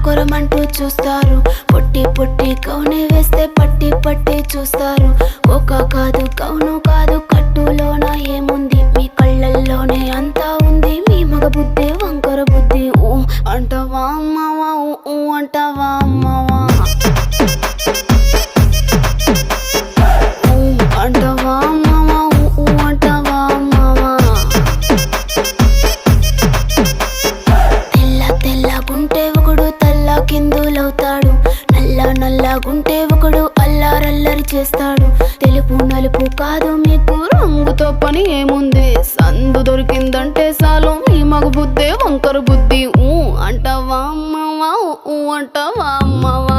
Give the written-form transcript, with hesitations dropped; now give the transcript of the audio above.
కొరమంటూ చూస్తారు. పొట్టి పొట్టి కౌనే వేస్తే పట్టి పట్టి చూస్తారు. ఒక కాదు కౌను కాదు కట్టులోన ఏముంది, మీ కళ్ళల్లోనే అంతా ఉంది. మీ మగ బుద్ధి వంకర బుద్ధి. ఊ అంటావా అమ్మవా, ఊ అంటావా అమ్మవా, ఊ అంటావా అమ్మవా, ఊ అంటావా అమ్మవా. తెల్ల తెల్లగుంటే ఒకడు తల్ల కిందులవుతాడు, నల్ల నల్లగుంటే ఒకడు అల్లారల్లరి చేస్తాడు. తెలుపు నలుపు కాదు మీకు రంగుతో పని ఏముంది, సందు దొరికిందంటే చాలు మీ మగ బుద్ధే వంకర బుద్ధి. ఊ అంటావా అమ్మవా, ఊ అంటావా అమ్మవా.